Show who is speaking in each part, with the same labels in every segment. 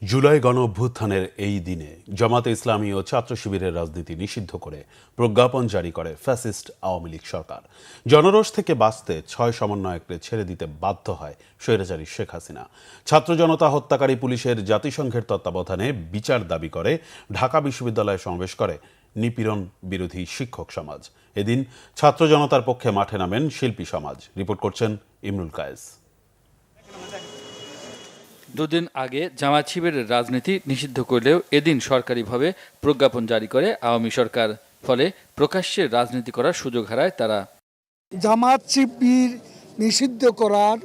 Speaker 1: জুলাই গণঅভ্যুত্থানের এই দিনে জামাতে ইসলামী ও ছাত্র শিবিরের রাজনীতি নিষিদ্ধ করে প্রজ্ঞাপন জারি করে ফ্যাসিস্ট আওয়ামী লীগ সরকার। জনরোষ থেকে বাঁচতে ৬ সমন্বয়ককে ছেড়ে দিতে বাধ্য হয় স্বৈরাচারী শেখ হাসিনা। ছাত্র জনতা হত্যাকারী পুলিশের জাতিসংঘের তত্ত্বাবধানে বিচার দাবি করে ঢাকা বিশ্ববিদ্যালয়ে সমাবেশ করে নিপীড়ন বিরোধী শিক্ষক সমাজ। এদিন ছাত্র জনতার পক্ষে মাঠে নামেন শিল্পী সমাজ। রিপোর্ট করছেন ইমরুল কায়েস।
Speaker 2: দুদিন আগে জামাত শিবিরের রাজনীতি নিষিদ্ধ করলেও এদিন সরকারিভাবে প্রজ্ঞাপন জারি করে আওয়ামী সরকার। ফলে প্রকাশ্যে রাজনীতি করার সুযোগ হারায় তারা।
Speaker 3: জামাত শিবির নিষিদ্ধ করার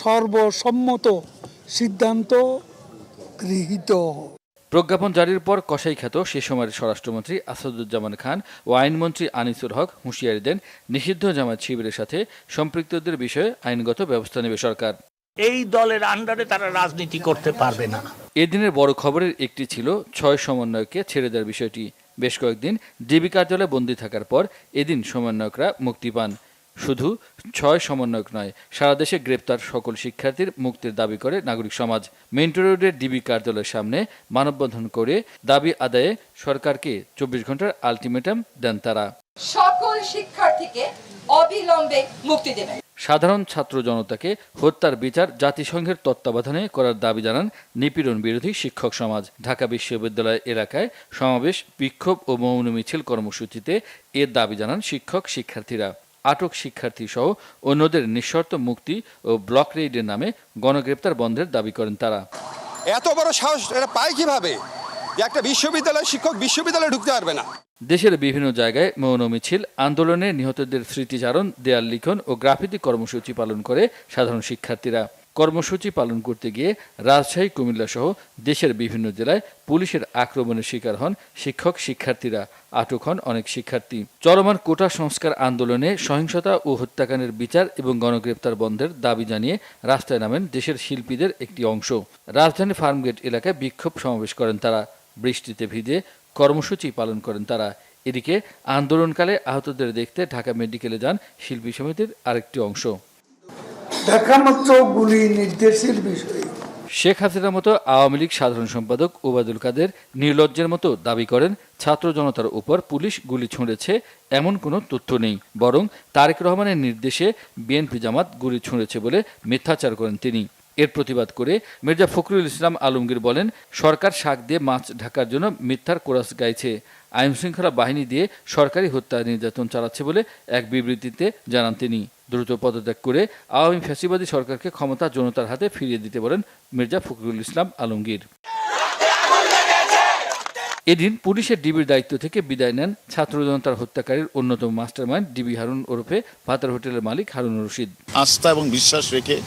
Speaker 3: সর্বসম্মত সিদ্ধান্ত গৃহীত।
Speaker 2: প্রজ্ঞাপন জারির পর কসাইখ্যাত সে সময়ের স্বরাষ্ট্রমন্ত্রী আসাদুজ্জামান খান ও আইনমন্ত্রী আনিসুল হক হুঁশিয়ারি দেন, নিষিদ্ধ জামাত শিবিরের সাথে সম্পৃক্তদের বিষয়ে আইনগত ব্যবস্থা নেবে সরকার।
Speaker 4: এই দলের আন্ডারে তারা রাজনীতি করতে পারবে না।
Speaker 2: এদিনের বড় খবরের একটি ছিল ৬ সমন্বয়ককে ছেড়ে দেওয়ার বিষয়টি। বেশ কয়েকদিন ডিবি কার্যালয়ে বন্দী থাকার পর এদিন সমন্বয়করা মুক্তি পান। শুধু ৬ সমন্বয়ক নয়, সারা দেশে গ্রেপ্তার সকল শিক্ষার্থীর মুক্তির দাবি করে নাগরিক সমাজ। মেন্টো রোডের ডিবি কার্যালয়ের সামনে মানববন্ধন করে দাবি আদায়ে সরকারকে ২৪ ঘন্টার আলটিমেটাম দেন তারা।
Speaker 5: সকল শিক্ষার্থীকে অবিলম্বে মুক্তি দেবে।
Speaker 2: সাধারণ ছাত্র জনতাকে হত্যার বিচার জাতিসংঘের তত্ত্বাবধানে করার দাবি জানান নিপীড়ন বিরোধী শিক্ষক সমাজ। ঢাকা বিশ্ববিদ্যালয় এলাকায় সমাবেশ, বিক্ষোভ ও মৌন মিছিল কর্মসূচিতে এর দাবি জানান শিক্ষক শিক্ষার্থীরা। আটক শিক্ষার্থী সহ অন্যদের নিঃশর্ত মুক্তি ও ব্লক রেইডের নামে গণগ্রেপ্তার বন্ধের দাবি করেন তারা।
Speaker 6: এত বড় সাহস এরা পায় কিভাবে? একটা বিশ্ববিদ্যালয়ের শিক্ষক বিশ্ববিদ্যালয়ে ঢুকতে পারবে না।
Speaker 2: দেশের বিভিন্ন জায়গায় মৌন মিছিল, আন্দোলনে নিহতদের স্মৃতিচারণ, দেয়াল লিখন ও গ্রাফিতি কর্মসূচি পালন করে সাধারণ শিক্ষার্থীরা। কর্মসূচি পালন করতে গিয়ে রাজশাহী, কুমিল্লা সহ দেশের বিভিন্ন জেলায় পুলিশের আক্রমণের শিকার হন শিক্ষক শিক্ষার্থীরা। আটক হন অনেক শিক্ষার্থী। চলমান কোটা সংস্কার আন্দোলনে সহিংসতা ও হত্যাকাণ্ডের বিচার এবং গণগ্রেপ্তার বন্ধের দাবি জানিয়ে রাস্তায় নামেন দেশের শিল্পীদের একটি অংশ। রাজধানী ফার্মগেট এলাকায় বিক্ষোভ সমাবেশ করেন তারা। বৃষ্টিতে ভিজে কর্মসূচি পালন করেন তারা। এদিকে আন্দোলনকালে আহতদের দেখতে ঢাকা মেডিকেলে যান শিল্পী সমিতির আরেকটি অংশ।
Speaker 3: দেখামাত্র গুলি নির্দেশের বিষয়ে
Speaker 2: শেখ হাসিনার মতো আওয়ামী লীগ সাধারণ সম্পাদক ওবায়দুল কাদের নির্লজ্জের মতো দাবি করেন, ছাত্র জনতার উপর পুলিশ গুলি ছুঁড়েছে এমন কোনো তথ্য নেই, বরং তারেক রহমানের নির্দেশে বিএনপি জামাত গুলি ছুঁড়েছে বলে মিথ্যাচার করেন তিনি। এর প্রতিবাদ করে মির্জা ফখরুল ইসলাম আলমগীর বলেন, সরকার শাক দিয়ে মাছ ঢাকার জন্য মিথ্যার কোরাস গাইছে। আইনশৃঙ্খলা বাহিনী দিয়ে সরকারি হত্যা নির্যাতন চালাচ্ছে বলে এক বিবৃতিতে জানান তিনি। দ্রুত পদত্যাগ করে আওয়ামী ফ্যাসিবাদী সরকারকে ক্ষমতা জনতার হাতে ফিরিয়ে দিতে বলেন মির্জা ফখরুল ইসলাম আলমগীর। এদিন পুলিশের ডিবির দায়িত্ব থেকে বিদায় নেন ছাত্র জনতার হত্যাকারীর অন্যতম মাস্টারমাইন্ড ডিবি হারুন ওরফে ভাতার হোটেলের মালিক হারুন রশিদ।
Speaker 7: আস্থা এবং বিশ্বাস রেখে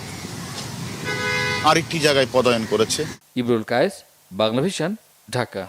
Speaker 7: আরেকটি জায়গায় পদায়ন করেছে।
Speaker 2: ইমরুল কায়েস, বাংলা ভিশন, ঢাকা।